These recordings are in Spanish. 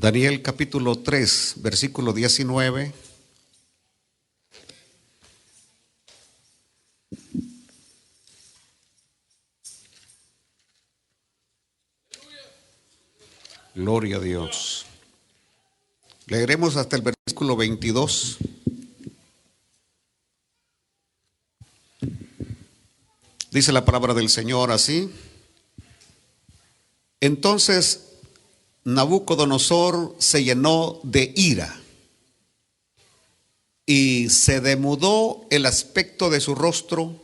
Daniel capítulo 3, versículo 19. Gloria a Dios. Leeremos hasta el versículo 22. Dice la palabra del Señor así. Entonces Nabucodonosor se llenó de ira y se demudó el aspecto de su rostro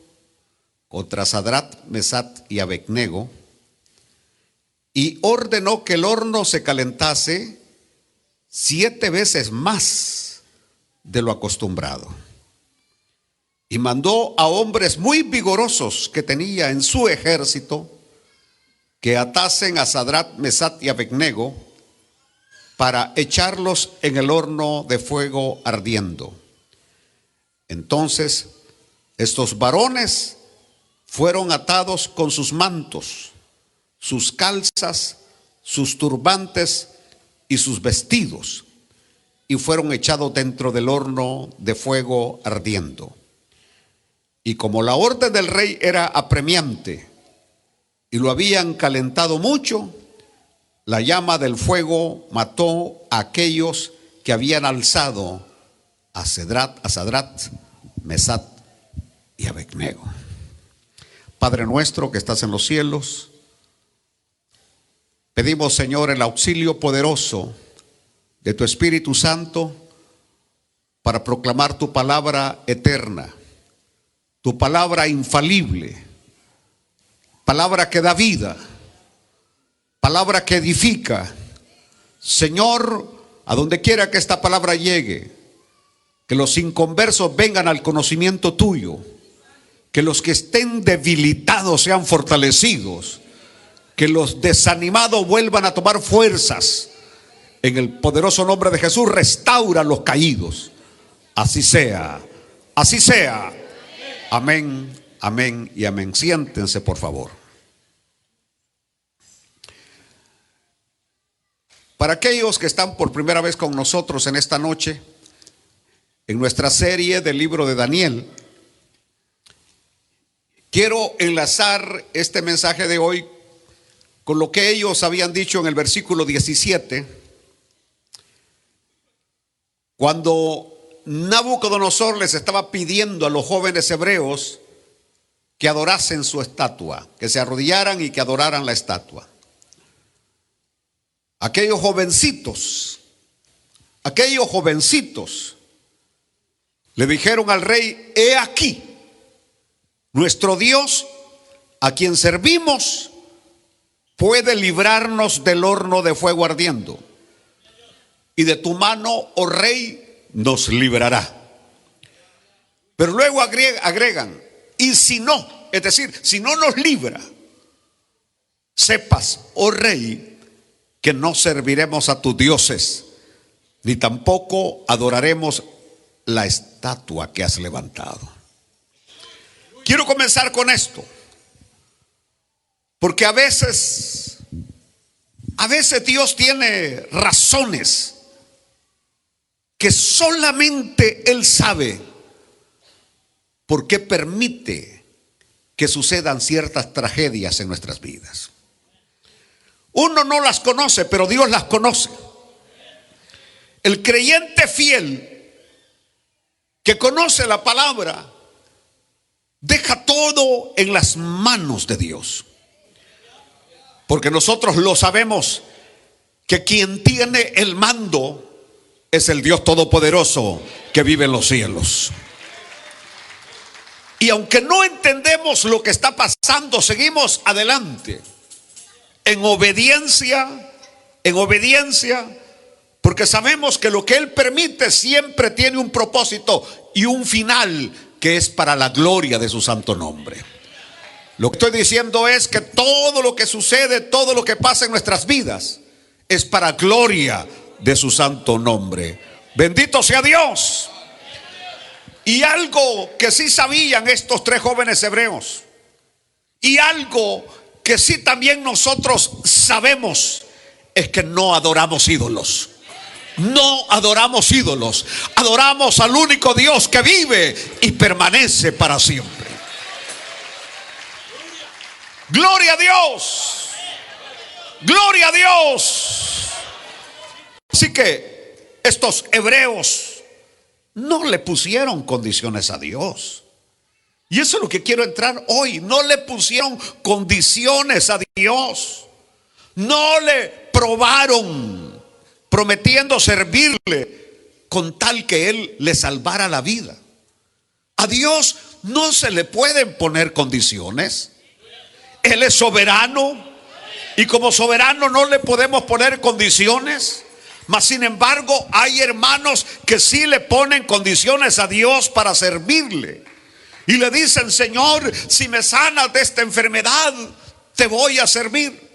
contra Sadrach, Mesach y Abednego, y ordenó que el horno se calentase 7 veces más de lo acostumbrado. Y mandó a hombres muy vigorosos que tenía en su ejército que atasen a Sadrach, Mesach y Abednego para echarlos en el horno de fuego ardiendo. Entonces estos varones fueron atados con sus mantos, sus calzas, sus turbantes y sus vestidos, y fueron echados dentro del horno de fuego ardiendo. Y como la orden del rey era apremiante y lo habían calentado mucho, la llama del fuego mató a aquellos que habían alzado a Sadrach, Mesach y Abednego. Padre nuestro que estás en los cielos, pedimos, Señor, el auxilio poderoso de tu Espíritu Santo para proclamar tu palabra eterna, tu palabra infalible, palabra que da vida, palabra que edifica. Señor, a donde quiera que esta palabra llegue, que los inconversos vengan al conocimiento tuyo, que los que estén debilitados sean fortalecidos, que los desanimados vuelvan a tomar fuerzas. En el poderoso nombre de Jesús, restaura a los caídos. Así sea, así sea. Amén, amén y amén. Siéntense, por favor. Para aquellos que están por primera vez con nosotros en esta noche, en nuestra serie del libro de Daniel, quiero enlazar este mensaje de hoy con lo que ellos habían dicho en el versículo 17, cuando Nabucodonosor les estaba pidiendo a los jóvenes hebreos que adorasen su estatua, que se arrodillaran y que adoraran la estatua. Aquellos jovencitos le dijeron al rey: he aquí, nuestro Dios, a quien servimos, puede librarnos del horno de fuego ardiendo, y de tu mano, oh rey, nos librará. Pero luego agregan: y si no, es decir, si no nos libra, sepas, oh rey, que no serviremos a tus dioses, ni tampoco adoraremos la estatua que has levantado. Quiero comenzar con esto, porque a veces Dios tiene razones que solamente Él sabe por qué permite que sucedan ciertas tragedias en nuestras vidas. Uno no las conoce, pero Dios las conoce. El creyente fiel que conoce la palabra deja todo en las manos de Dios, porque nosotros lo sabemos, que quien tiene el mando es el Dios todopoderoso que vive en los cielos. Y aunque no entendemos lo que está pasando, seguimos adelante en obediencia, porque sabemos que lo que Él permite siempre tiene un propósito y un final que es para la gloria de su santo nombre. Lo que estoy diciendo es que todo lo que sucede, todo lo que pasa en nuestras vidas es para gloria de su santo nombre. Bendito sea Dios. Y algo que sí sabían estos 3 jóvenes hebreos, y algo que sí también nosotros sabemos, es que no adoramos ídolos. No adoramos ídolos. Adoramos al único Dios que vive y permanece para siempre. Gloria a Dios. Gloria a Dios. Así que estos hebreos no le pusieron condiciones a Dios. Y eso es lo que quiero entrar hoy. No le pusieron condiciones a Dios. No le probaron prometiendo servirle con tal que Él le salvara la vida. A Dios no se le pueden poner condiciones. Él es soberano y como soberano no le podemos poner condiciones. Mas sin embargo hay hermanos que sí le ponen condiciones a Dios para servirle. Y le dicen: Señor, si me sanas de esta enfermedad, te voy a servir.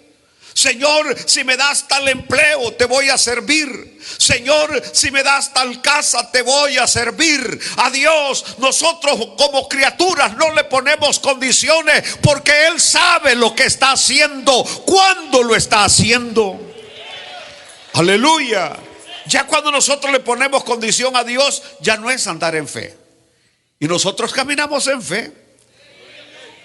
Señor, si me das tal empleo, te voy a servir. Señor, si me das tal casa, te voy a servir. A Dios nosotros como criaturas no le ponemos condiciones, porque Él sabe lo que está haciendo, cuándo lo está haciendo. Aleluya. Ya cuando nosotros le ponemos condición a Dios, ya no es andar en fe. Y nosotros caminamos en fe.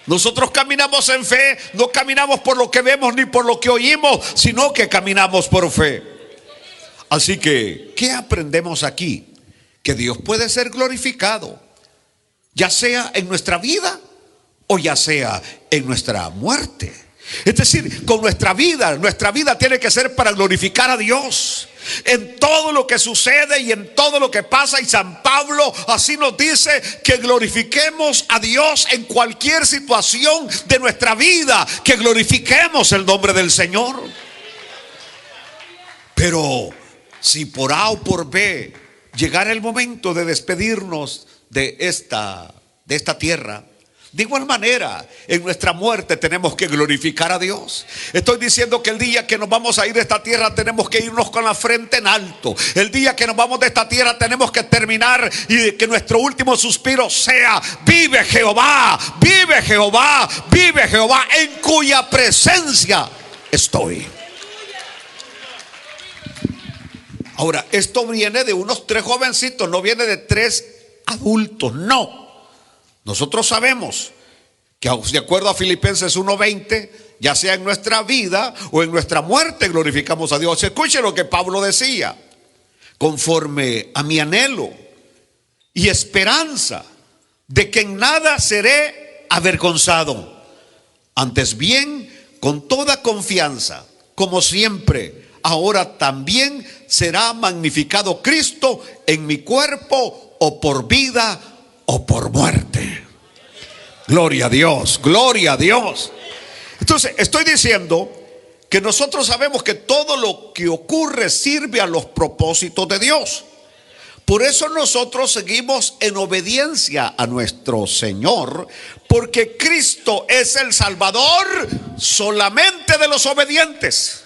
Nosotros caminamos en fe. No caminamos por lo que vemos ni por lo que oímos, sino que caminamos por fe. Así que, ¿qué aprendemos aquí? Que Dios puede ser glorificado, ya sea en nuestra vida o ya sea en nuestra muerte. Es decir, con nuestra vida tiene que ser para glorificar a Dios en todo lo que sucede y en todo lo que pasa. Y San Pablo así nos dice que glorifiquemos a Dios en cualquier situación de nuestra vida, que glorifiquemos el nombre del Señor. Pero si por A o por B llegara el momento de despedirnos de esta tierra, de igual manera, en nuestra muerte tenemos que glorificar a Dios. Estoy diciendo que el día que nos vamos a ir de esta tierra tenemos que irnos con la frente en alto. El día que nos vamos de esta tierra tenemos que terminar y que nuestro último suspiro sea: vive Jehová, vive Jehová, vive Jehová, en cuya presencia estoy. Ahora, esto viene de unos 3 jovencitos, no viene de 3 adultos, no. Nosotros sabemos que de acuerdo a Filipenses 1:20, ya sea en nuestra vida o en nuestra muerte, glorificamos a Dios. Escuche lo que Pablo decía: conforme a mi anhelo y esperanza de que en nada seré avergonzado, antes bien con toda confianza, como siempre, ahora también será magnificado Cristo en mi cuerpo, o por vida o por muerte. Gloria a Dios, gloria a Dios. Entonces estoy diciendo que nosotros sabemos que todo lo que ocurre sirve a los propósitos de Dios. Por eso nosotros seguimos en obediencia a nuestro Señor, porque Cristo es el Salvador solamente de los obedientes.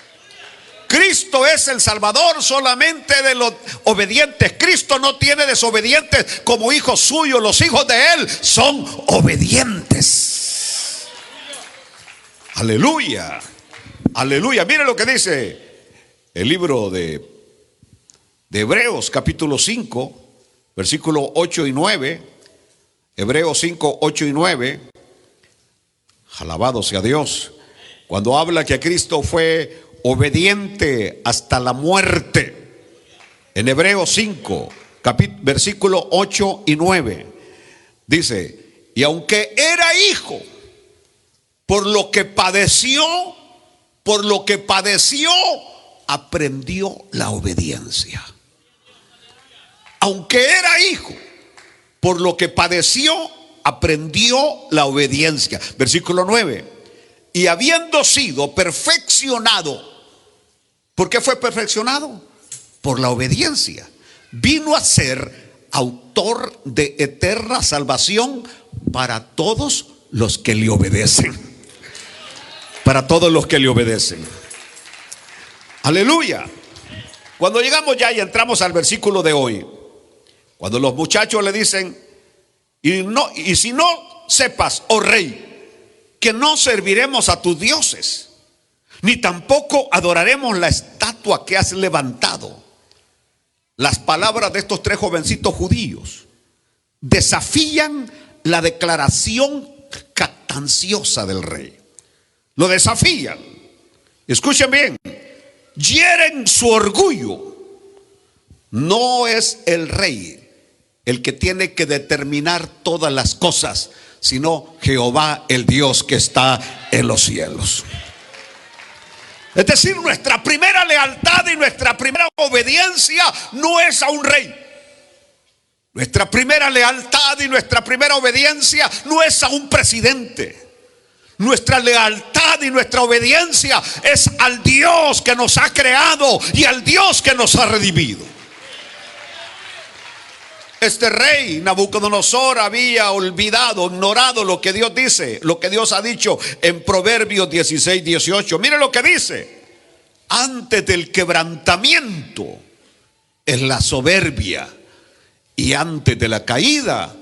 Cristo es el Salvador solamente de los obedientes. Cristo no tiene desobedientes como hijos suyos. Los hijos de Él son obedientes. Aleluya, aleluya. Mire lo que dice el libro de Hebreos capítulo 5, versículo 8 y 9. Hebreos 5, 8 y 9. Alabado sea Dios. Cuando habla que Cristo fue obediente hasta la muerte, en Hebreos 5, versículo 8 y 9, dice: y aunque era hijo, por lo que padeció, aprendió la obediencia. Aunque era hijo, por lo que padeció, aprendió la obediencia. Versículo 9: y habiendo sido perfeccionado. ¿Por qué fue perfeccionado? Por la obediencia. Vino a ser autor de eterna salvación para todos los que le obedecen. Para todos los que le obedecen. Aleluya. Cuando llegamos ya y entramos al versículo de hoy, cuando los muchachos le dicen: y si no sepas, oh rey, que no serviremos a tus dioses, ni tampoco adoraremos la estatua que has levantado. Las palabras de estos tres jovencitos judíos desafían la declaración jactanciosa del rey. Lo desafían. Escuchen bien. Hieren su orgullo. No es el rey el que tiene que determinar todas las cosas, sino Jehová, el Dios que está en los cielos. Es decir, nuestra primera lealtad y nuestra primera obediencia no es a un rey. Nuestra primera lealtad y nuestra primera obediencia no es a un presidente. Nuestra lealtad y nuestra obediencia es al Dios que nos ha creado y al Dios que nos ha redimido. Este rey Nabucodonosor había olvidado, ignorado lo que Dios dice, lo que Dios ha dicho en Proverbios 16:18. Mire lo que dice: antes del quebrantamiento es la soberbia, y antes de la caída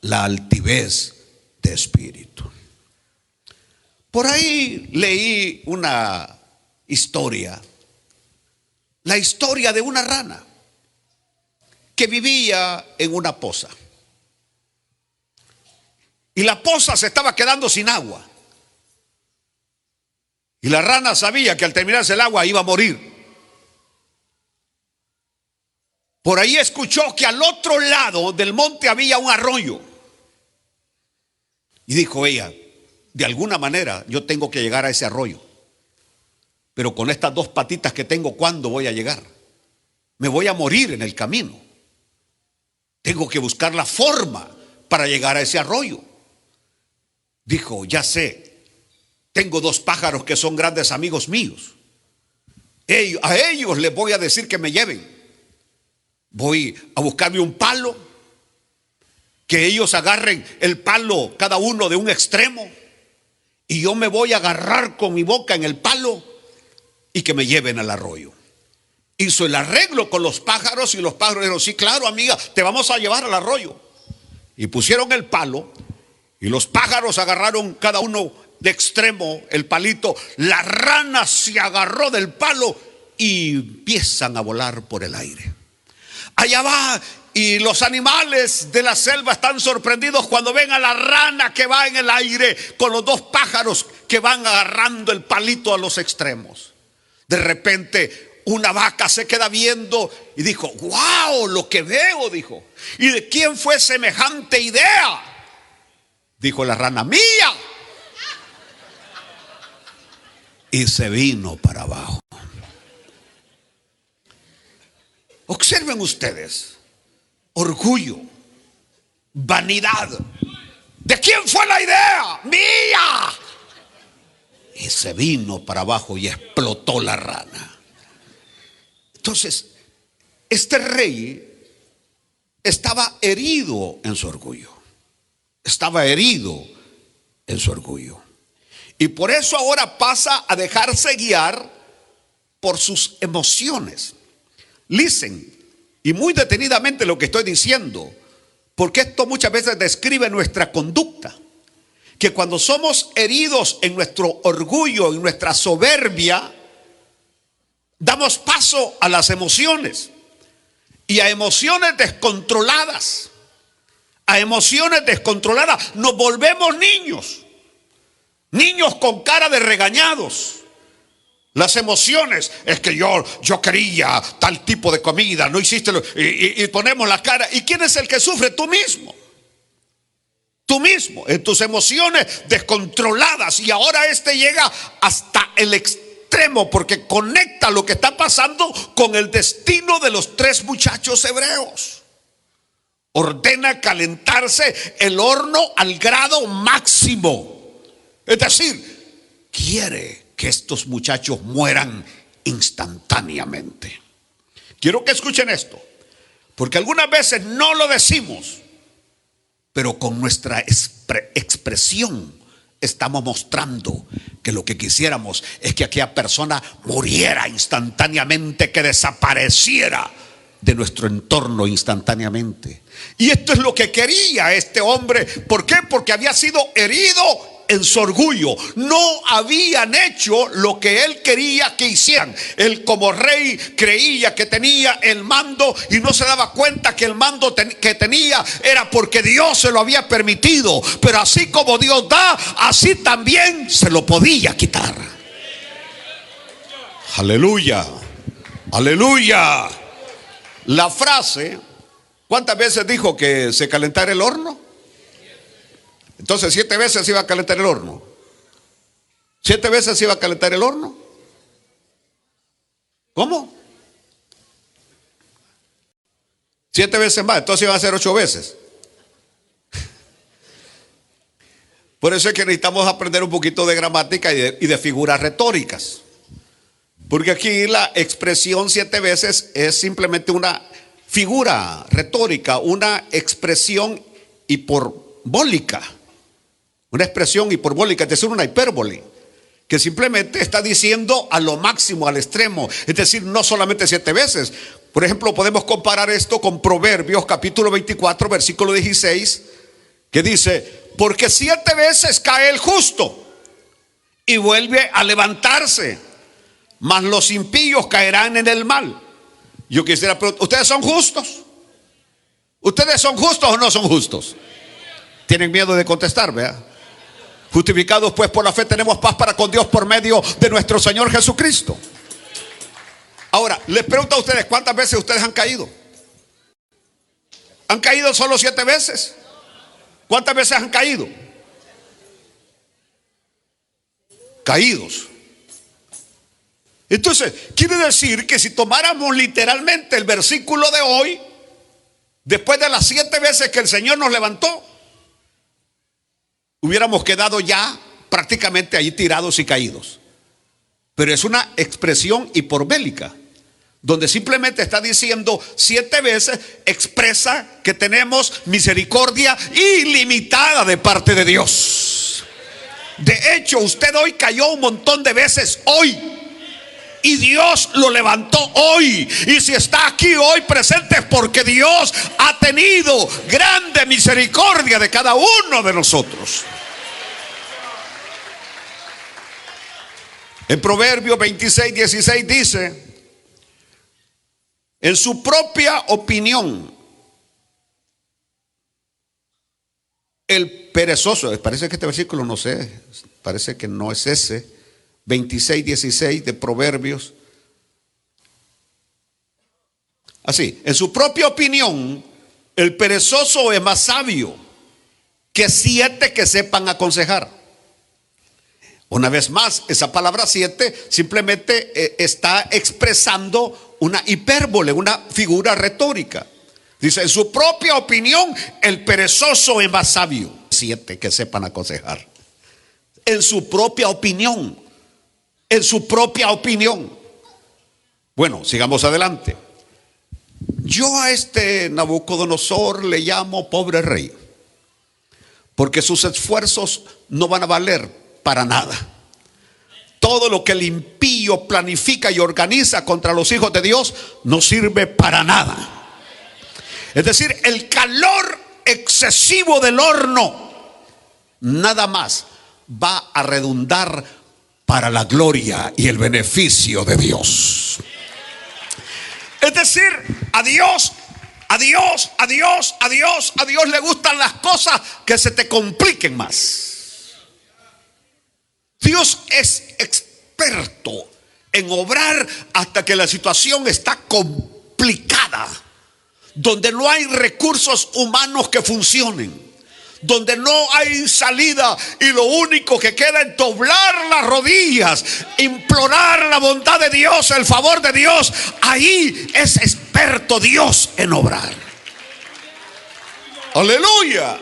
la altivez de espíritu. Por ahí leí una historia, la historia de una rana que vivía en una poza. Y la poza se estaba quedando sin agua. Y la rana sabía que al terminarse el agua iba a morir. Por ahí escuchó que al otro lado del monte había un arroyo. Y dijo ella: de alguna manera yo tengo que llegar a ese arroyo. Pero con estas dos patitas que tengo, ¿cuándo voy a llegar? Me voy a morir en el camino. Tengo que buscar la forma para llegar a ese arroyo. Dijo: ya sé, tengo dos pájaros que son grandes amigos míos. A ellos les voy a decir que me lleven. Voy a buscarme un palo, que ellos agarren el palo cada uno de un extremo, y yo me voy a agarrar con mi boca en el palo y que me lleven al arroyo. Hizo el arreglo con los pájaros y los pájaros dijeron: sí, claro, amiga, te vamos a llevar al arroyo. Y pusieron el palo y los pájaros agarraron cada uno de extremo el palito. La rana se agarró del palo y empiezan a volar por el aire. Allá va, y los animales de la selva están sorprendidos cuando ven a la rana que va en el aire con los dos pájaros que van agarrando el palito a los extremos. De repente una vaca se queda viendo y dijo: wow, lo que veo, dijo. ¿Y de quién fue semejante idea? Dijo la rana: mía. Y se vino para abajo. Observen ustedes: orgullo, vanidad. ¿De quién fue la idea? Mía. Y se vino para abajo y explotó la rana. Entonces, este rey estaba herido en su orgullo. Estaba herido en su orgullo. Y por eso ahora pasa a dejarse guiar por sus emociones. Listen, y muy detenidamente lo que estoy diciendo, porque esto muchas veces describe nuestra conducta. Que cuando somos heridos en nuestro orgullo, en nuestra soberbia, damos paso a las emociones. Y a emociones descontroladas. A emociones descontroladas nos volvemos niños. Niños con cara de regañados. Las emociones: es que yo quería tal tipo de comida, no hiciste y ponemos la cara. ¿Y quién es el que sufre? Tú mismo. Tú mismo, en tus emociones descontroladas. Y ahora llega hasta el extremo, porque conecta lo que está pasando con el destino de los tres muchachos hebreos. Ordena calentarse el horno al grado máximo. Es decir, quiere que estos muchachos mueran instantáneamente. Quiero que escuchen esto, porque algunas veces no lo decimos, pero con nuestra expresión estamos mostrando que lo que quisiéramos es que aquella persona muriera instantáneamente, que desapareciera de nuestro entorno instantáneamente. Y esto es lo que quería este hombre. ¿Por qué? Porque había sido herido en su orgullo. No habían hecho lo que él quería que hicieran. Él como rey creía que tenía el mando y no se daba cuenta que el mando que tenía era porque Dios se lo había permitido. Pero así como Dios da, así también se lo podía quitar. Aleluya, aleluya. La frase, ¿cuántas veces dijo que se calentara el horno? Entonces 7 veces se iba a calentar el horno. 7 veces se iba a calentar el horno. ¿Cómo? 7 veces más, entonces iba a ser 8 veces. Por eso es que necesitamos aprender un poquito de gramática y de figuras retóricas. Porque aquí la expresión 7 veces es simplemente una figura retórica, una expresión hiperbólica. Una expresión hiperbólica, es decir, una hipérbole, que simplemente está diciendo a lo máximo, al extremo. Es decir, no solamente 7 veces. Por ejemplo, podemos comparar esto con Proverbios capítulo 24, versículo 16, que dice: porque 7 veces cae el justo y vuelve a levantarse, mas los impíos caerán en el mal. Yo quisiera preguntar, ¿ustedes son justos? ¿Ustedes son justos o no son justos? Tienen miedo de contestar, ¿verdad? Justificados pues por la fe tenemos paz para con Dios por medio de nuestro Señor Jesucristo. Ahora, les pregunto a ustedes, ¿cuántas veces ustedes han caído? ¿Han caído solo 7 veces? ¿Cuántas veces han caído? Caídos. Entonces, quiere decir que si tomáramos literalmente el versículo de hoy, después de las 7 veces que el Señor nos levantó, hubiéramos quedado ya prácticamente ahí tirados y caídos. Pero es una expresión hiperbólica, donde simplemente está diciendo 7 veces, expresa que tenemos misericordia ilimitada de parte de Dios. De hecho, usted hoy cayó un montón de veces hoy, y Dios lo levantó hoy. Y si está aquí hoy presente es porque Dios ha tenido grande misericordia de cada uno de nosotros. En Proverbios 26, 16 dice: en su propia opinión, el perezoso, parece que este versículo no sé, parece que no es ese, 26, 16 de Proverbios. Así, en su propia opinión, el perezoso es más sabio que 7 que sepan aconsejar. Una vez más, esa palabra 7 simplemente está expresando una hipérbole, una figura retórica. Dice, en su propia opinión, el perezoso es más sabio. 7 que sepan aconsejar. En su propia opinión. En su propia opinión. Bueno, sigamos adelante. Yo a este Nabucodonosor le llamo pobre rey, porque sus esfuerzos no van a valer para nada. Todo lo que el impío planifica y organiza contra los hijos de Dios no sirve para nada. Es decir, el calor excesivo del horno nada más va a redundar para la gloria y el beneficio de Dios. Es decir, a Dios le gustan las cosas que se te compliquen más. Dios es experto en obrar hasta que la situación está complicada, donde no hay recursos humanos que funcionen, donde no hay salida y lo único que queda es doblar las rodillas, implorar la bondad de Dios, el favor de Dios. Ahí es experto Dios en obrar. Aleluya.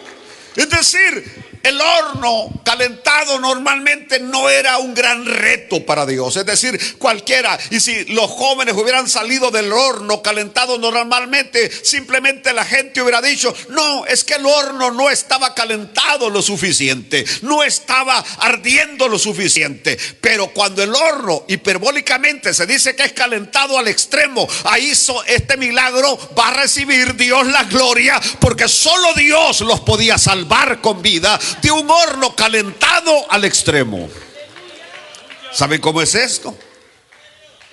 Es decir, el horno calentado normalmente no era un gran reto para Dios. Es decir, cualquiera, y si los jóvenes hubieran salido del horno calentado normalmente, simplemente la gente hubiera dicho, no, es que el horno no estaba calentado lo suficiente, no estaba ardiendo lo suficiente. Pero cuando el horno hiperbólicamente se dice que es calentado al extremo, ahí este milagro va a recibir Dios la gloria, porque solo Dios los podía salvar con vida. de un horno calentado al extremo. ¿Saben cómo es esto?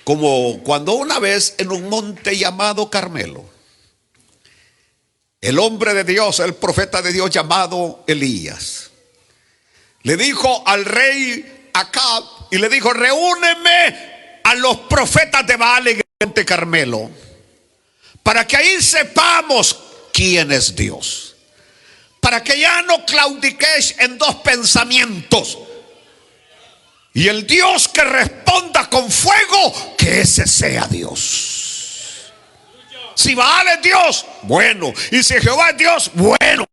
Como cuando una vez en un monte llamado Carmelo, el hombre de Dios, el profeta de Dios llamado Elías, le dijo al rey Acab y le dijo: reúneme a los profetas de Baal en el monte Carmelo, para que ahí sepamos quién es Dios, para que ya no claudiquéis en dos pensamientos. Y el Dios que responda con fuego, que ese sea Dios. Si Baal es Dios, bueno. Y si Jehová es Dios, bueno.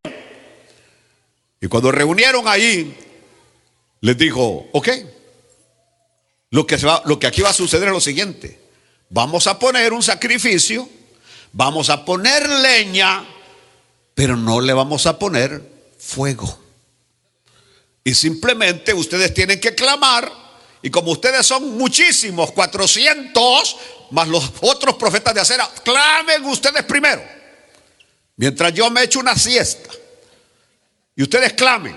Y cuando reunieron ahí, les dijo: ok, lo que aquí va a suceder es lo siguiente: vamos a poner un sacrificio, vamos a poner leña, pero no le vamos a poner fuego. Y simplemente ustedes tienen que clamar. Y como ustedes son muchísimos, 400, más los otros profetas de acera, clamen ustedes primero, mientras yo me echo una siesta. Y ustedes clamen.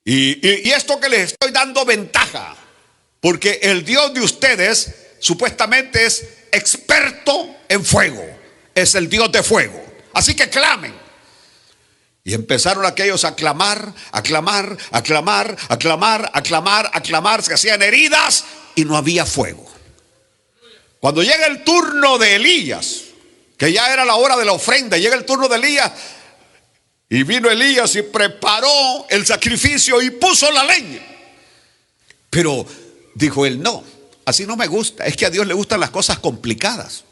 Y esto que les estoy dando ventaja, porque el Dios de ustedes supuestamente es experto en fuego. Es el Dios de fuego. Así que clamen. Y empezaron aquellos a clamar, a clamar, a clamar, a clamar, a clamar, a clamar. Se hacían heridas y no había fuego. Cuando llega el turno de Elías, que ya era la hora de la ofrenda, llega el turno de Elías, y vino Elías y preparó el sacrificio y puso la leña. Pero dijo él: no, así no me gusta. Es que a Dios le gustan las cosas complicadas.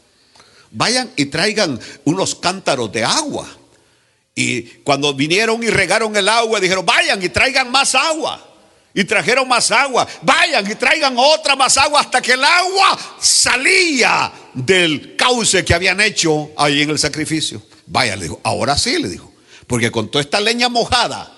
Vayan y traigan unos cántaros de agua. Y cuando vinieron y regaron el agua, dijeron: vayan y traigan más agua. Y trajeron más agua. Vayan y traigan otra más agua, hasta que el agua salía del cauce que habían hecho ahí en el sacrificio. Vaya, le dijo, ahora sí, le dijo, porque con toda esta leña mojada,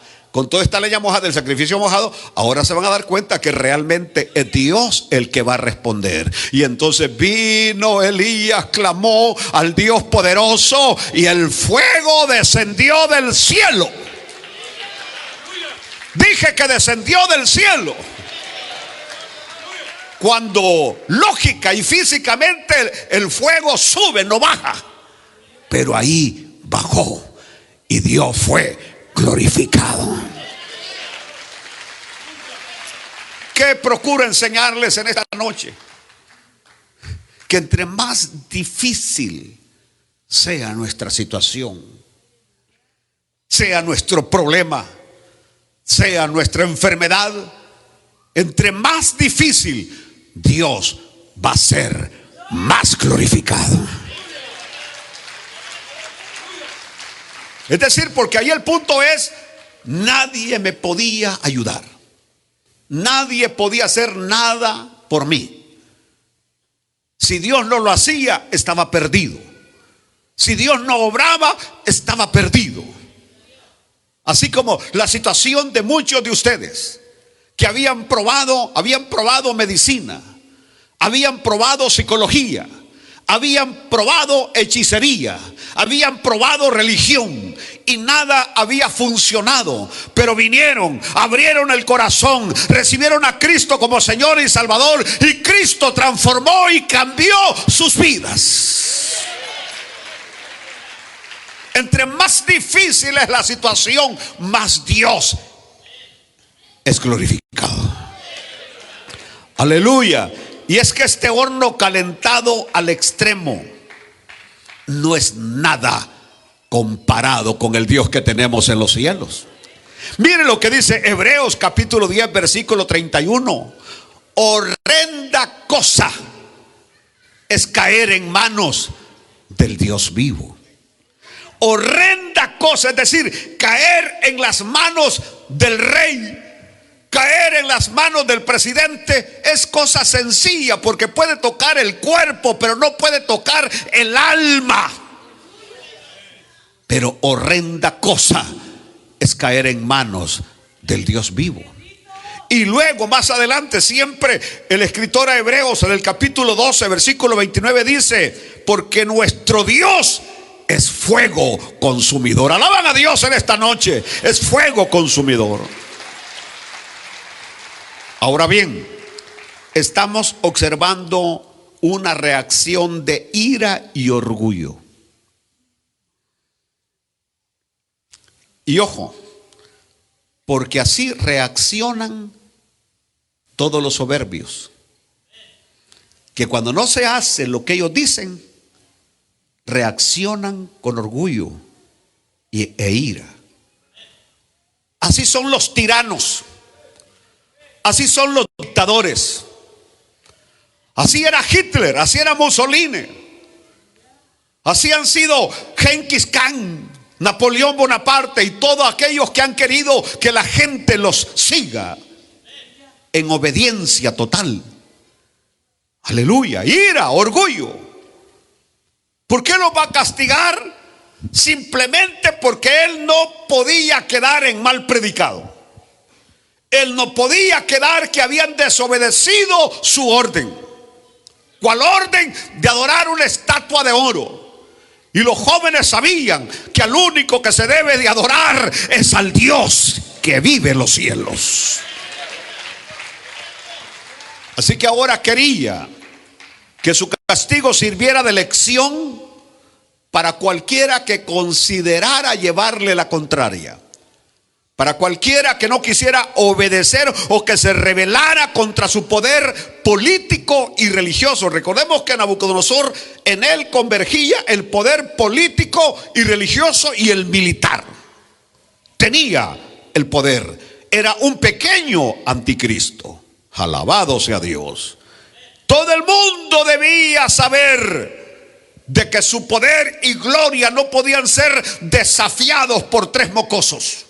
del sacrificio mojado, ahora se van a dar cuenta que realmente es Dios el que va a responder. Y entonces vino Elías, clamó al Dios poderoso, y el fuego descendió del cielo. Dije que descendió del cielo. Cuando lógica y físicamente el fuego sube, no baja, pero ahí bajó y Dios fue glorificado. ¿Qué procuro enseñarles en esta noche? Que entre más difícil sea nuestra situación, sea nuestro problema, sea nuestra enfermedad, entre más difícil, Dios va a ser más glorificado. Es decir, porque ahí el punto es: nadie me podía ayudar, nadie podía hacer nada por mí. Si Dios no lo hacía, estaba perdido. Si Dios no obraba, estaba perdido. Así como la situación de muchos de ustedes que habían probado medicina, habían probado psicología, habían probado hechicería, habían probado religión y nada había funcionado. Pero vinieron, abrieron el corazón, recibieron a Cristo como Señor y Salvador, y Cristo transformó y cambió sus vidas. Entre más difícil es la situación, más Dios es glorificado. Aleluya. Y es que este horno calentado al extremo no es nada comparado con el Dios que tenemos en los cielos. Miren lo que dice Hebreos capítulo 10 versículo 31. Horrenda cosa es caer en manos del Dios vivo. Horrenda cosa, es decir, caer en las manos del rey, caer en las manos del presidente es cosa sencilla, porque puede tocar el cuerpo, pero no puede tocar el alma. Pero horrenda cosa es caer en manos del Dios vivo. Y luego más adelante, siempre el escritor a Hebreos en el capítulo 12 versículo 29 dice: porque nuestro Dios es fuego consumidor. Alaban a Dios en esta noche. Es fuego consumidor. Ahora bien, estamos observando una reacción de ira y orgullo. Y ojo, porque así reaccionan todos los soberbios, que cuando no se hace lo que ellos dicen, reaccionan con orgullo e ira. Así son los tiranos, así son los dictadores. Así era Hitler, así era Mussolini, así han sido Genghis Khan, Napoleón Bonaparte y todos aquellos que han querido que la gente los siga en obediencia total. Aleluya, ira, orgullo. ¿Por qué los va a castigar? Simplemente porque él no podía quedar en mal predicado. Él no podía quedar que habían desobedecido su orden. ¿Cuál orden? De adorar una estatua de oro. Y los jóvenes sabían que al único que se debe de adorar es al Dios que vive en los cielos. Así que ahora quería que su castigo sirviera de lección para cualquiera que considerara llevarle la contraria. Para cualquiera que no quisiera obedecer o que se rebelara contra su poder político y religioso. Recordemos que Nabucodonosor, en él convergía el poder político y religioso y el militar. Tenía el poder. Era un pequeño anticristo. Alabado sea Dios. Todo el mundo debía saber de que su poder y gloria no podían ser desafiados por tres mocosos.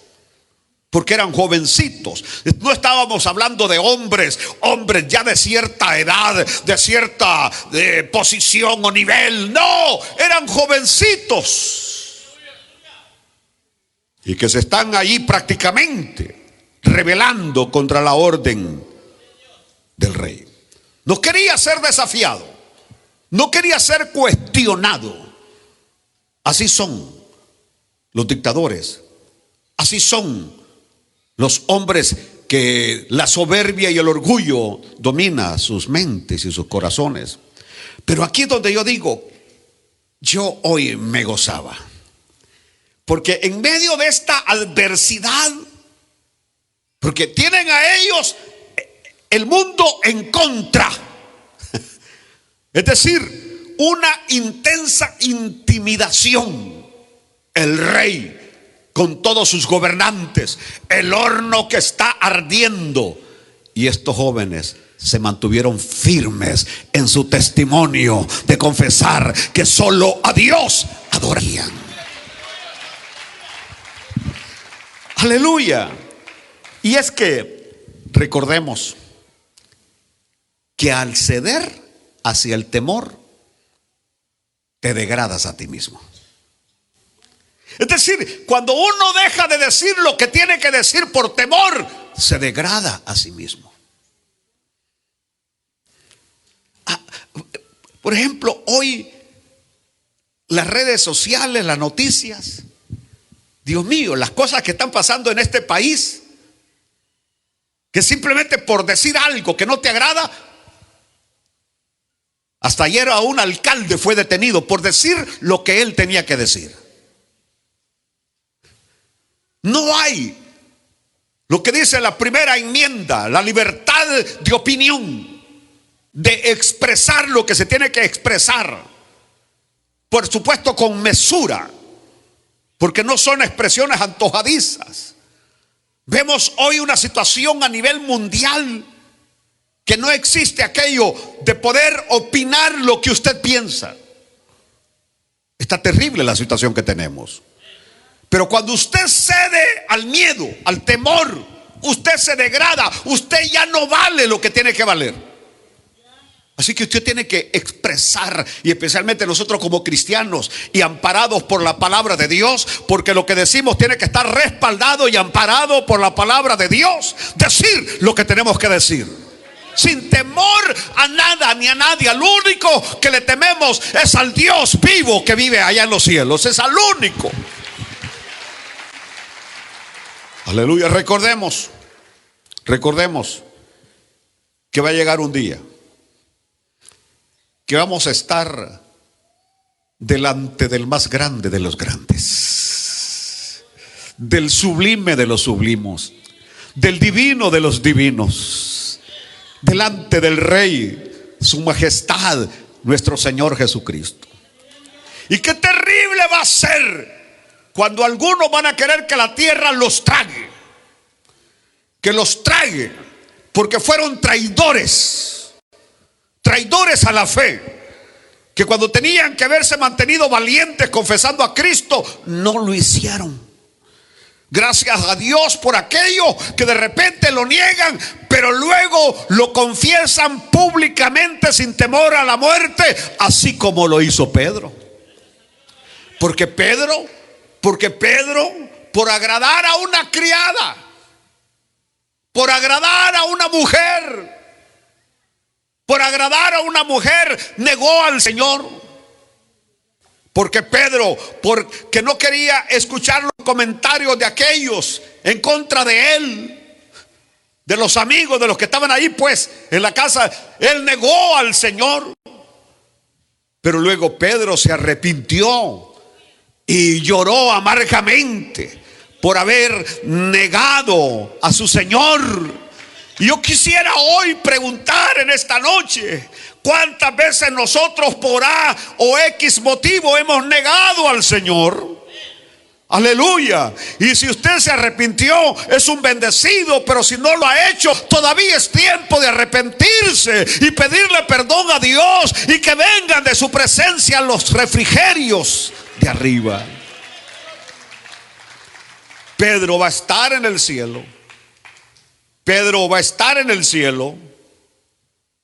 Porque eran jovencitos. No estábamos hablando de hombres ya de cierta edad, de cierta posición o nivel. No, eran jovencitos. Y que se están ahí prácticamente rebelando contra la orden del rey. No quería ser desafiado, no quería ser cuestionado. Así son los dictadores, así son los hombres que la soberbia y el orgullo domina sus mentes y sus corazones. Pero aquí es donde yo digo, yo hoy me gozaba, porque en medio de esta adversidad, porque tienen a ellos el mundo en contra, es decir, una intensa intimidación, el rey con todos sus gobernantes, el horno que está ardiendo, y estos jóvenes se mantuvieron firmes en su testimonio de confesar que solo a Dios adorarían. Aleluya. Y es que recordemos que al ceder hacia el temor, te degradas a ti mismo. Es decir, cuando uno deja de decir lo que tiene que decir por temor, se degrada a sí mismo. Por ejemplo, hoy las redes sociales, las noticias, Dios mío, las cosas que están pasando en este país, que simplemente por decir algo que no te agrada, hasta ayer a un alcalde fue detenido por decir lo que él tenía que decir. No hay lo que dice la primera enmienda, la libertad de opinión, de expresar lo que se tiene que expresar, por supuesto con mesura, porque no son expresiones antojadizas. Vemos hoy una situación a nivel mundial que no existe aquello de poder opinar lo que usted piensa. Está terrible la situación que tenemos. Pero cuando usted cede al miedo, al temor, usted se degrada, usted ya no vale lo que tiene que valer. Así que usted tiene que expresar, y especialmente nosotros como cristianos y amparados por la palabra de Dios, porque lo que decimos tiene que estar respaldado y amparado por la palabra de Dios, decir lo que tenemos que decir. sin temor a nada ni a nadie. Al único que le tememos es al Dios vivo que vive allá en los cielos. Es al único. Aleluya. Recordemos que va a llegar un día que vamos a estar delante del más grande de los grandes, del sublime de los sublimos, del divino de los divinos, delante del Rey, su majestad, nuestro Señor Jesucristo. Y qué terrible va a ser cuando algunos van a querer que la tierra los trague, que los trague, porque fueron traidores a la fe, que cuando tenían que haberse mantenido valientes confesando a Cristo, no lo hicieron. Gracias a Dios por aquello que de repente lo niegan, pero luego lo confiesan públicamente sin temor a la muerte, así como lo hizo Pedro. Porque Pedro, por agradar a una criada, por agradar a una mujer, negó al Señor. Porque Pedro, porque no quería escuchar los comentarios de aquellos en contra de él, de los amigos, de los que estaban ahí pues en la casa, él negó al Señor. Pero luego Pedro se arrepintió y lloró amargamente por haber negado a su Señor. Y yo quisiera hoy preguntar en esta noche, ¿cuántas veces nosotros por A o X motivo hemos negado al Señor? Aleluya. Y si usted se arrepintió, es un bendecido, pero si no lo ha hecho, todavía es tiempo de arrepentirse y pedirle perdón a Dios, y que vengan de su presencia los refrigerios de arriba. Pedro va a estar en el cielo. Pedro va a estar en el cielo.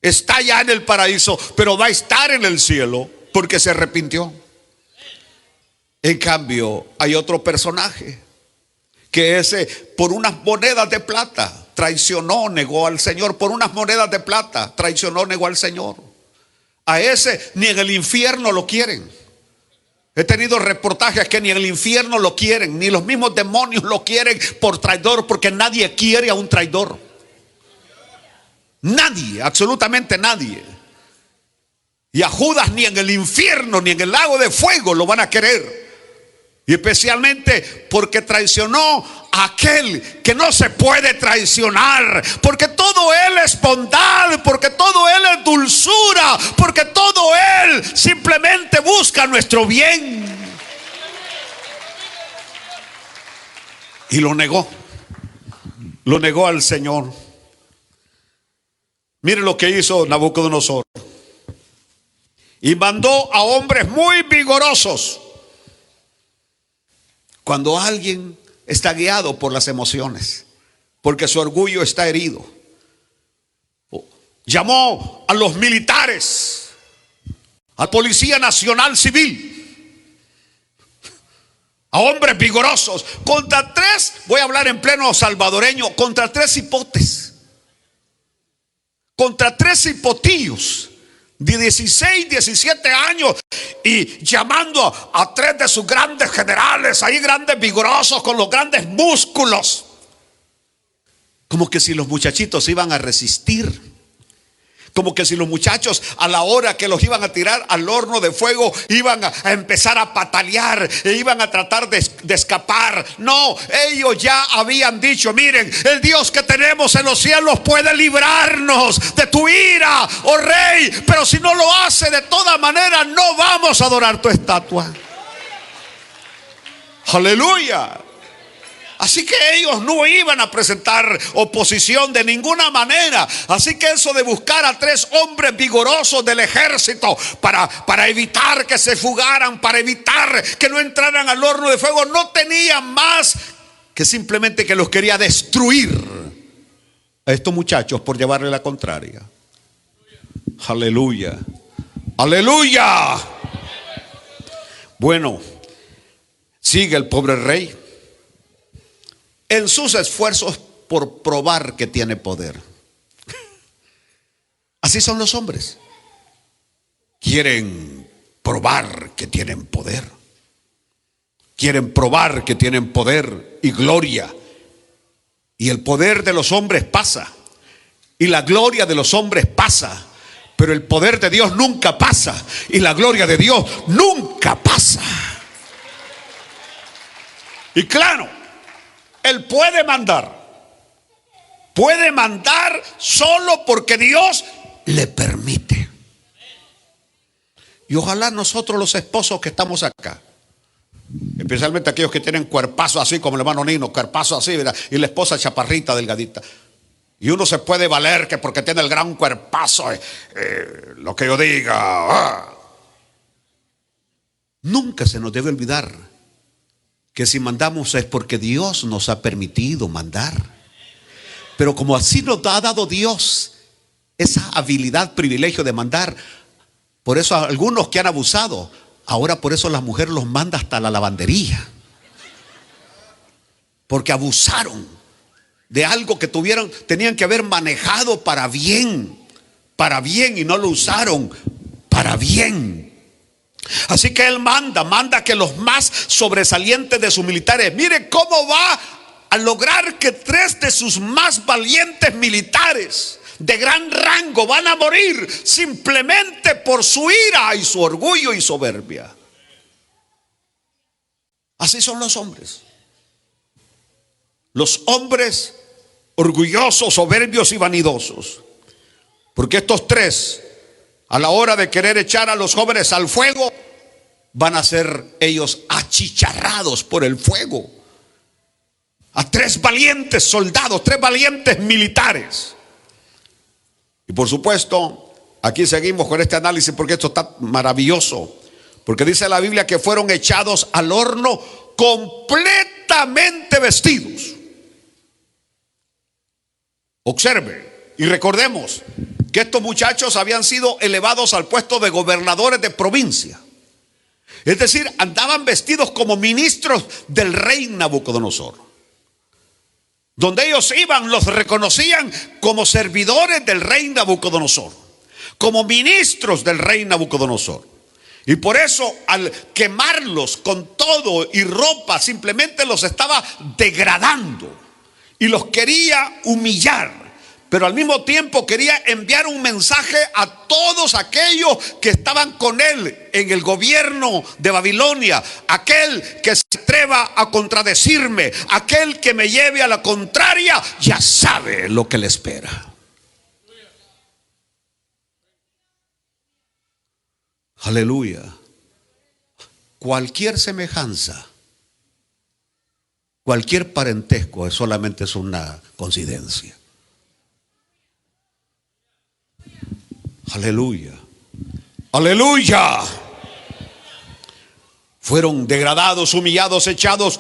Está ya en el paraíso, pero va a estar en el cielo porque se arrepintió. En cambio, hay otro personaje que ese, por unas monedas de plata, traicionó, negó al Señor. Por unas monedas de plata, traicionó, negó al Señor. A ese ni en el infierno lo quieren. He tenido reportajes que ni en el infierno lo quieren, ni los mismos demonios lo quieren por traidor, porque nadie quiere a un traidor. Nadie, absolutamente nadie. Y a Judas ni en el infierno ni en el lago de fuego lo van a querer. Y especialmente porque traicionó a aquel que no se puede traicionar, porque todo él es bondad, porque todo él es dulzura, porque todo él simplemente busca nuestro bien. Y lo negó al Señor. Mire lo que hizo Nabucodonosor. Y mandó a hombres muy vigorosos. Cuando alguien está guiado por las emociones, porque su orgullo está herido, llamó a los militares, al Policía Nacional Civil, a hombres vigorosos, contra tres, voy a hablar en pleno salvadoreño, contra tres hipotes, contra tres hipotillos de 16, 17 años, y llamando a tres de sus grandes generales, ahí grandes vigorosos, con los grandes músculos, como que si los muchachitos iban a resistir, como que si los muchachos a la hora que los iban a tirar al horno de fuego iban a empezar a patalear e iban a tratar de escapar. No, ellos ya habían dicho: miren, el Dios que tenemos en los cielos puede librarnos de tu ira, oh rey, pero si no lo hace, de toda manera no vamos a adorar tu estatua. Aleluya. Así que ellos no iban a presentar oposición de ninguna manera. Así que eso de buscar a tres hombres vigorosos del ejército para evitar que se fugaran, para evitar que no entraran al horno de fuego, no tenía más que simplemente que los quería destruir a estos muchachos por llevarle la contraria. Aleluya. Aleluya. Bueno, sigue el pobre rey en sus esfuerzos por probar que tiene poder. Así son los hombres. Quieren probar que tienen poder. Quieren probar que tienen poder y gloria. Y el poder de los hombres pasa. Y la gloria de los hombres pasa. Pero el poder de Dios nunca pasa. Y la gloria de Dios nunca pasa. Y claro, Él puede mandar. Puede mandar solo porque Dios le permite. Y ojalá nosotros los esposos que estamos acá, especialmente aquellos que tienen cuerpazo así como el hermano Nino, cuerpazo así, ¿verdad? Y la esposa chaparrita, delgadita. Y uno se puede valer que porque tiene el gran cuerpazo, lo que yo diga. Nunca se nos debe olvidar que si mandamos es porque Dios nos ha permitido mandar. Pero como así nos ha dado Dios esa habilidad, privilegio de mandar, por eso algunos que han abusado, ahora por eso la mujer los manda hasta la lavandería. Porque abusaron de algo que tenían que haber manejado para bien y no lo usaron para bien. Así que Él manda que los más sobresalientes de sus militares, mire cómo va a lograr que 3 de sus más valientes militares de gran rango van a morir simplemente por su ira y su orgullo y soberbia. Así son los hombres. Los hombres orgullosos, soberbios y vanidosos. Porque estos 3, a la hora de querer echar a los jóvenes al fuego, van a ser ellos achicharrados por el fuego. A 3 valientes soldados, 3 valientes militares. Y por supuesto, aquí seguimos con este análisis porque esto está maravilloso. Porque dice la Biblia que fueron echados al horno completamente vestidos. Observe y recordemos que estos muchachos habían sido elevados al puesto de gobernadores de provincia. Es decir, andaban vestidos como ministros del rey Nabucodonosor. Donde ellos iban, los reconocían como servidores del rey Nabucodonosor, como ministros del rey Nabucodonosor. Y por eso al quemarlos con todo y ropa, simplemente los estaba degradando y los quería humillar. Pero al mismo tiempo quería enviar un mensaje a todos aquellos que estaban con él en el gobierno de Babilonia. Aquel que se atreva a contradecirme, aquel que me lleve a la contraria, ya sabe lo que le espera. Aleluya. Cualquier semejanza, cualquier parentesco solamente es una coincidencia. Aleluya. Aleluya. Fueron degradados, humillados, echados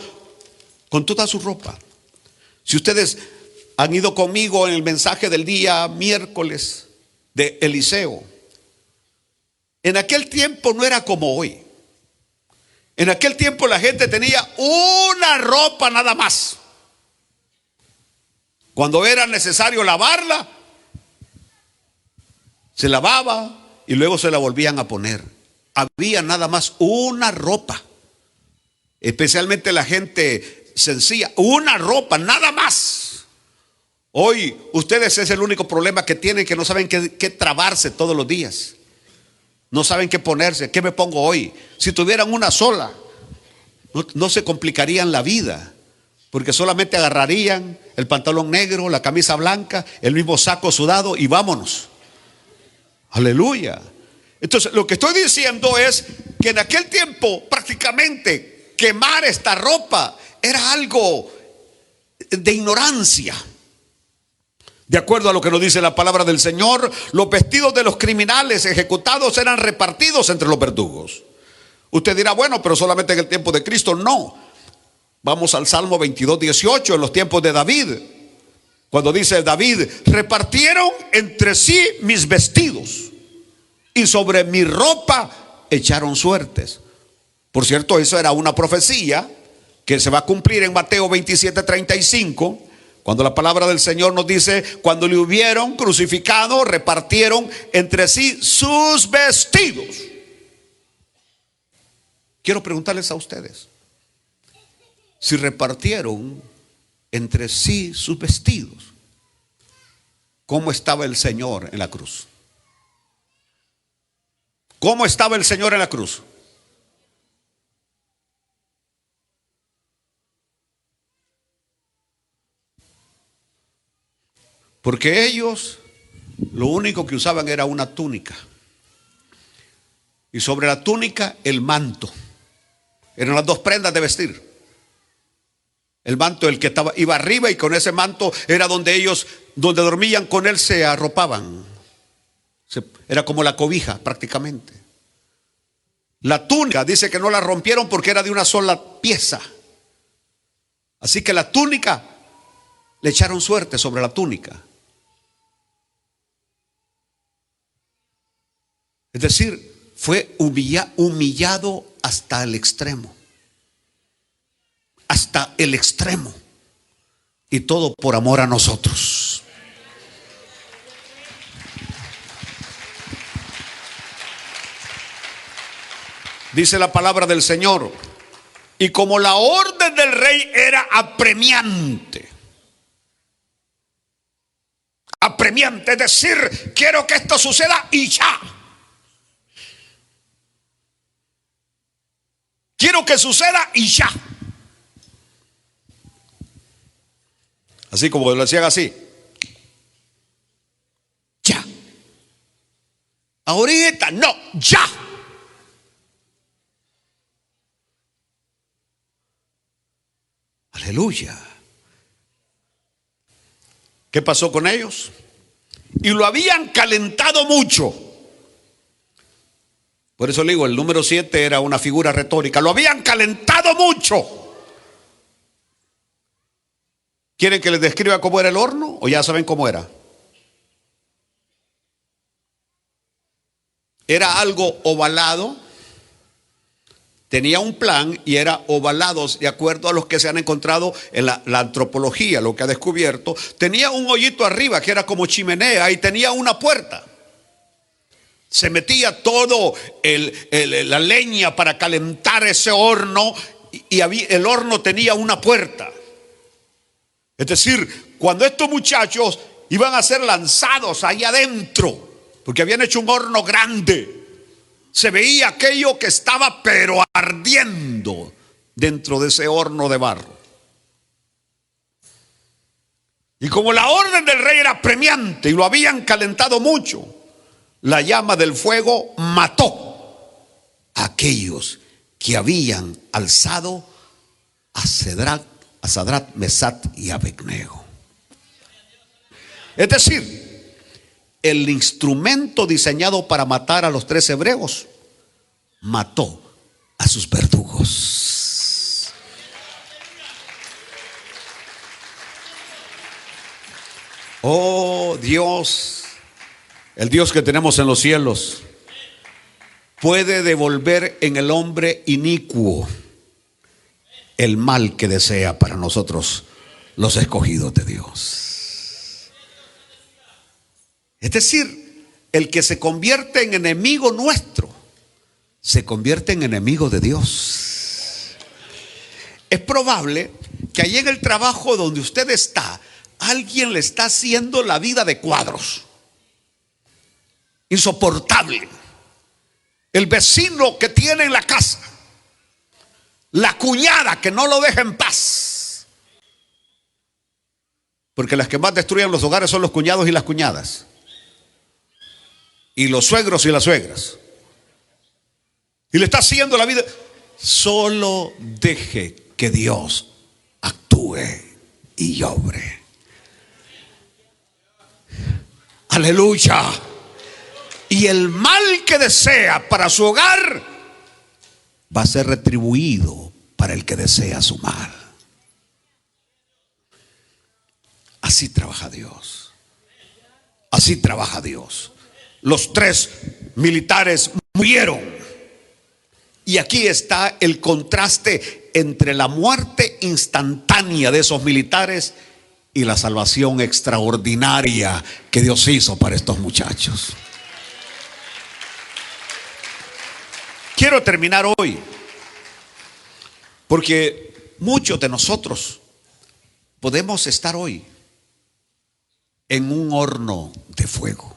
con toda su ropa. Si ustedes han ido conmigo en el mensaje del día miércoles de Eliseo, en aquel tiempo no era como hoy. En aquel tiempo la gente tenía una ropa nada más. Cuando era necesario lavarla, se lavaba y luego se la volvían a poner. Había nada más una ropa. Especialmente la gente sencilla, una ropa, nada más. Hoy ustedes es el único problema que tienen, que no saben qué trabarse todos los días. No saben qué ponerse, qué me pongo hoy. Si tuvieran una sola, no se complicarían la vida. Porque solamente agarrarían el pantalón negro, la camisa blanca, el mismo saco sudado y vámonos. Aleluya. Entonces lo que estoy diciendo es que en aquel tiempo prácticamente quemar esta ropa era algo de ignorancia. De acuerdo a lo que nos dice la palabra del Señor, los vestidos de los criminales ejecutados eran repartidos entre los verdugos. Usted dirá, bueno, pero solamente en el tiempo de Cristo. No. Vamos al Salmo 22:18, en los tiempos de David. Cuando dice David, repartieron entre sí mis vestidos y sobre mi ropa echaron suertes. Por cierto, eso era una profecía que se va a cumplir en Mateo 27:35, Cuando la palabra del Señor nos dice, cuando le hubieron crucificado, repartieron entre sí sus vestidos. Quiero preguntarles a ustedes, si repartieron entre sí sus vestidos, ¿cómo estaba el Señor en la cruz? ¿Cómo estaba el Señor en la cruz? Porque ellos lo único que usaban era una túnica. Y sobre la túnica el manto. Eran las dos prendas de vestir. El manto, el que iba arriba, y con ese manto era donde ellos, donde dormían con él, se arropaban. Era como la cobija prácticamente. La túnica dice que no la rompieron porque era de una sola pieza. Así que la túnica, le echaron suerte sobre la túnica. Es decir, fue humillado hasta el extremo. Hasta el extremo. Y todo por amor a nosotros. Dice la palabra del Señor: y como la orden del rey era apremiante, es decir, quiero que esto suceda y ya. Quiero que suceda y ya. Así como lo decían así. Ya. Ahorita, no, ya. Aleluya. ¿Qué pasó con ellos? Y lo habían calentado mucho. Por eso le digo, el número 7 era una figura retórica. Lo habían calentado mucho. ¿Quieren que les describa cómo era el horno o ya saben cómo era? Era algo ovalado. Tenía un plan y era ovalado, de acuerdo a los que se han encontrado en la antropología, lo que ha descubierto. Tenía un hoyito arriba que era como chimenea y tenía una puerta. Se metía todo la leña para calentar ese horno y el horno tenía una puerta. Es decir, cuando estos muchachos iban a ser lanzados ahí adentro, porque habían hecho un horno grande, se veía aquello que estaba pero ardiendo dentro de ese horno de barro. Y como la orden del rey era apremiante y lo habían calentado mucho, la llama del fuego mató a aquellos que habían alzado a Sadrat, Mesat y Abednego. Es decir, el instrumento diseñado para matar a los 3 hebreos mató a sus verdugos. Oh Dios, el Dios que tenemos en los cielos, puede devolver en el hombre inicuo el mal que desea para nosotros, los escogidos de Dios. Es decir, el que se convierte en enemigo nuestro, se convierte en enemigo de Dios. Es probable que ahí en el trabajo donde usted está, alguien le está haciendo la vida de cuadros. Insoportable. El vecino que tiene en la casa, la cuñada que no lo deja en paz. Porque las que más destruyen los hogares son los cuñados y las cuñadas, y los suegros y las suegras. Y le está haciendo la vida. Solo deje que Dios actúe y obre. Aleluya. Y el mal que desea para su hogar va a ser retribuido para el que desea su mal. Así trabaja Dios. Así trabaja Dios. Los 3 militares murieron. Y aquí está el contraste entre la muerte instantánea de esos militares y la salvación extraordinaria que Dios hizo para estos muchachos. Quiero terminar hoy, porque muchos de nosotros podemos estar hoy en un horno de fuego.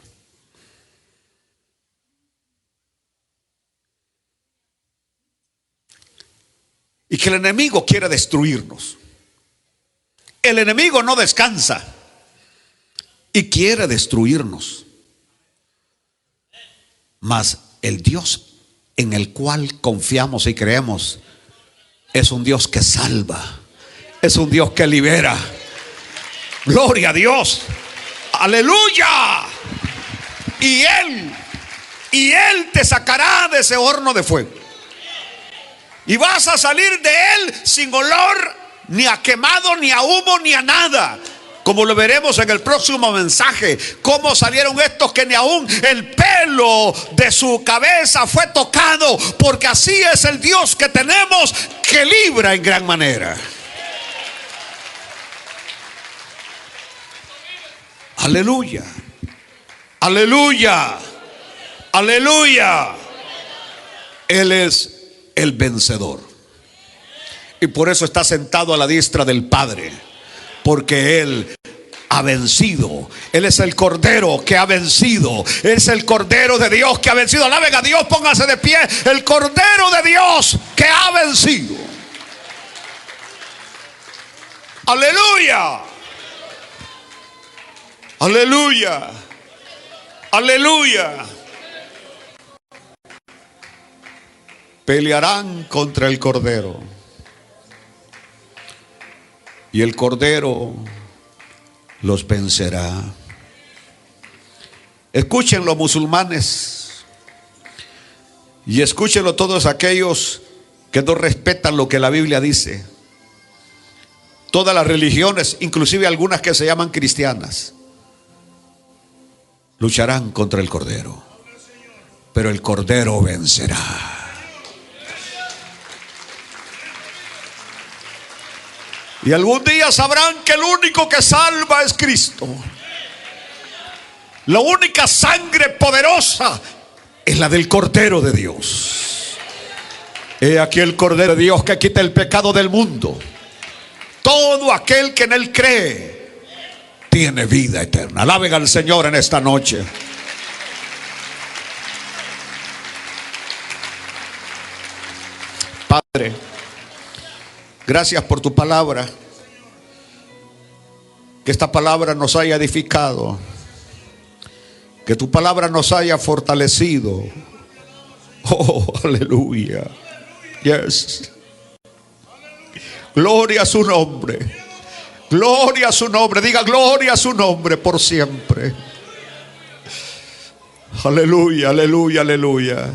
Y que el enemigo quiere destruirnos. El enemigo no descansa y quiere destruirnos. Mas el Dios en el cual confiamos y creemos es un Dios que salva, es un Dios que libera. Gloria a Dios. Aleluya. Y Él te sacará de ese horno de fuego. Y vas a salir de él sin olor, ni a quemado, ni a humo, ni a nada. Como lo veremos en el próximo mensaje, cómo salieron estos que ni aún el pelo de su cabeza fue tocado, porque así es el Dios que tenemos, que libra en gran manera. Aleluya, aleluya, aleluya. Él es el vencedor, y por eso está sentado a la diestra del Padre, porque Él ha vencido. Él es el Cordero que ha vencido. Él es el Cordero de Dios que ha vencido. Alaben a Dios, pónganse de pie. El Cordero de Dios que ha vencido. Aleluya, aleluya, aleluya. Pelearán contra el Cordero, y el Cordero los vencerá. Escúchenlo, musulmanes, y escúchenlo todos aquellos que no respetan lo que la Biblia dice. Todas las religiones, inclusive algunas que se llaman cristianas, lucharán contra el Cordero, pero el Cordero vencerá. Y algún día sabrán que el único que salva es Cristo. La única sangre poderosa es la del Cordero de Dios. He aquí el Cordero de Dios que quita el pecado del mundo. Todo aquel que en Él cree tiene vida eterna. Alaben al Señor en esta noche. Padre, gracias por tu palabra. Que esta palabra nos haya edificado. Que tu palabra nos haya fortalecido. Oh, aleluya. Yes. Gloria a su nombre. Gloria a su nombre. Diga gloria a su nombre por siempre. Aleluya, aleluya, aleluya.